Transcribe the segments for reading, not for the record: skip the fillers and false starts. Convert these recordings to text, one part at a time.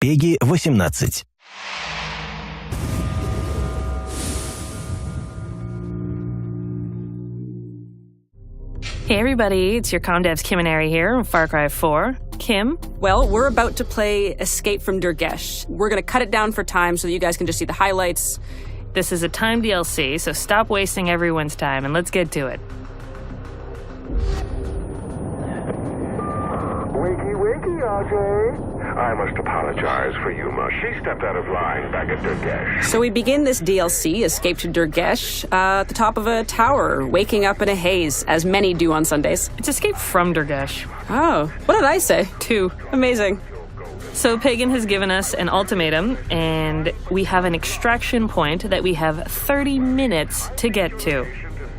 Побеги 18. Hey everybody, it's your Comdev's Kim and Ari here from Far Cry 4. Kim? Well, we're about to play Escape from Durgeš. We're going to cut it down for time so that you guys can just see the highlights. This is a time DLC, so stop wasting everyone's time and let's get to it. Wakey, wakey, RJ. I must apologize for Yuma. She stepped out of line back at Durgeš. So we begin this DLC, Escape to Durgeš, at the top of a tower, waking up in a haze, as many do on Sundays. It's Escape from Durgeš. Oh, what did I say? 2. Amazing. So Pagan has given us an ultimatum, and we have an extraction point that we have 30 minutes to get to.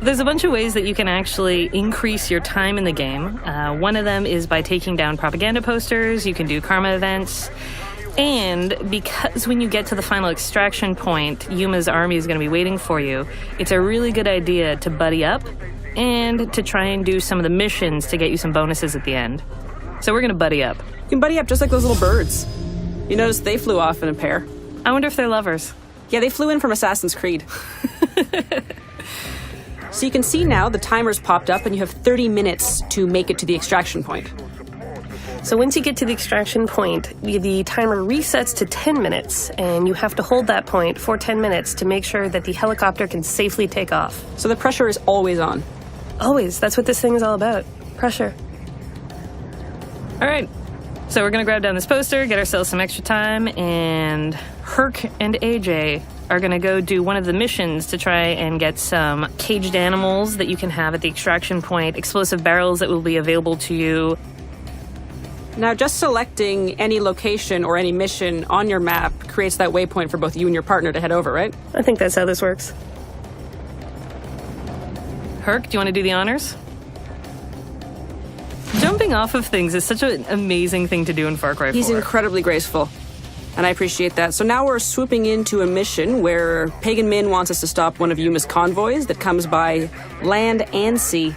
There's a bunch of ways that you can actually increase your time in the game. One of them is by taking down propaganda posters. You can do karma events. And because when you get to the final extraction point, Yuma's army is going to be waiting for you, it's a really good idea to buddy up and to try and do some of the missions to get you some bonuses at the end. So we're going to buddy up. You can buddy up just like those little birds. You notice they flew off in a pair. I wonder if they're lovers. Yeah, they flew in from Assassin's Creed. So you can see now the timer's popped up and you have 30 minutes to make it to the extraction point. So once you get to the extraction point, the timer resets to 10 minutes, and you have to hold that point for 10 minutes to make sure that the helicopter can safely take off. So the pressure is always on. Always. That's what this thing is all about. Pressure. All right. So we're going to grab down this poster, get ourselves some extra time, and Herc and AJ are going to go do one of the missions to try and get some caged animals that you can have at the extraction point, explosive barrels that will be available to you. Now, just selecting any location or any mission on your map creates that waypoint for both you and your partner to head over, right? I think that's how this works. Herc, do you want to do the honors? Jumping off of things is such an amazing thing to do in Far Cry 4. He's incredibly graceful, and I appreciate that. So now we're swooping into a mission where Pagan Min wants us to stop one of Yuma's convoys that comes by land and sea.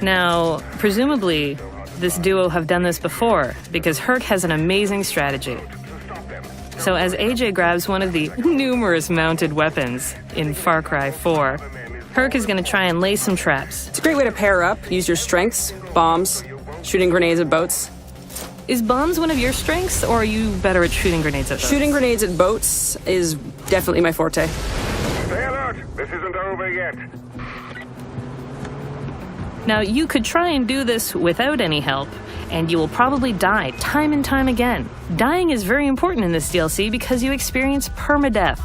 Now, presumably, this duo have done this before, because Herc has an amazing strategy. So as AJ grabs one of the numerous mounted weapons in Far Cry 4, Herc is going to try and lay some traps. It's a great way to pair up, use your strengths, bombs, shooting grenades at boats. Is bombs one of your strengths, or are you better at shooting grenades at boats? Shooting grenades at boats is definitely my forte. Stay alert. This isn't over yet. Now, you could try and do this without any help, and you will probably die time and time again. Dying is very important in this DLC because you experience permadeath.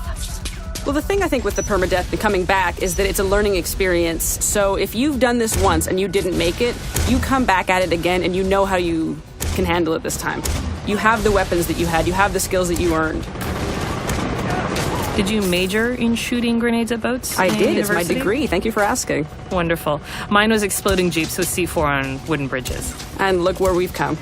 Well, the thing I think with the permadeath and coming back is that it's a learning experience. So if you've done this once and you didn't make it, you come back at it again and you know how you can handle it this time. You have the weapons that you had, you have the skills that you earned. Did you major in shooting grenades at boats? I did, it's my university? degree. Thank you for asking. Wonderful. Mine was exploding jeeps with C4 on wooden bridges. And look where we've come.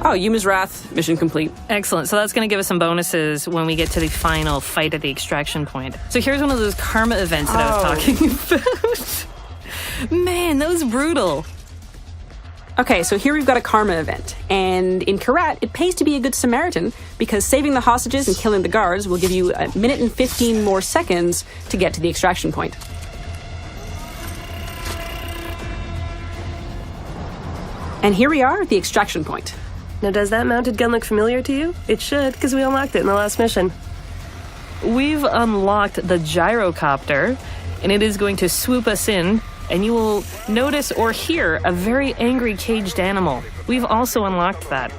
Oh, Yuma's Wrath, mission complete. Excellent. So that's going to give us some bonuses when we get to the final fight at the extraction point. So here's one of those karma events that I was talking about. Man, that was brutal. Okay, so here we've got a karma event. And in Karat, it pays to be a good Samaritan because saving the hostages and killing the guards will give you 1 minute and 15 more seconds to get to the extraction point. And here we are at the extraction point. Now, does that mounted gun look familiar to you? It should, because we unlocked it in the last mission. We've unlocked the gyrocopter, and it is going to swoop us in, and you will notice or hear a very angry caged animal. We've also unlocked that.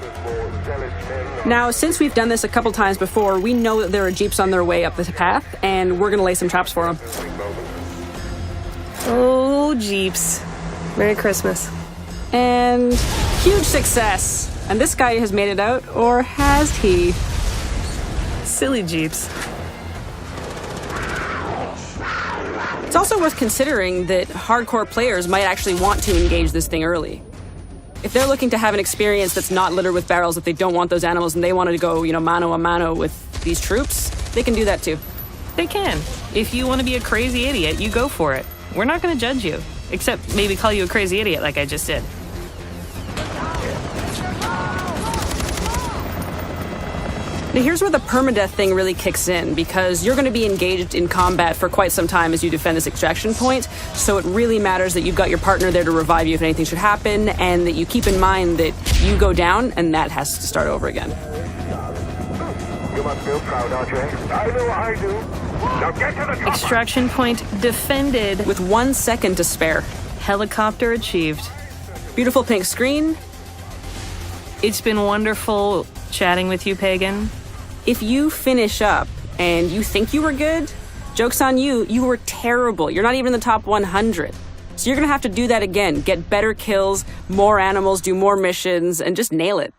Now, since we've done this a couple times before, we know that there are jeeps on their way up the path, and we're going to lay some traps for them. Oh, jeeps. Merry Christmas. And huge success. And this guy has made it out, or has he? Silly jeeps. It's also worth considering that hardcore players might actually want to engage this thing early. If they're looking to have an experience that's not littered with barrels, if they don't want those animals and they want to go, mano a mano with these troops, they can do that too. They can. If you want to be a crazy idiot, you go for it. We're not going to judge you. Except maybe call you a crazy idiot like I just did. Now here's where the permadeath thing really kicks in, because you're going to be engaged in combat for quite some time as you defend this extraction point, so it really matters that you've got your partner there to revive you if anything should happen, and that you keep in mind that you go down and that has to start over again. You must feel proud, Andre. I know I do. Now get to the chopper. Extraction point defended. With 1 second to spare. Helicopter achieved. Beautiful pink screen. It's been wonderful chatting with you, Pagan. If you finish up and you think you were good, joke's on you, you were terrible. You're not even in the top 100. So you're gonna have to do that again. Get better kills, more animals, do more missions, and just nail it.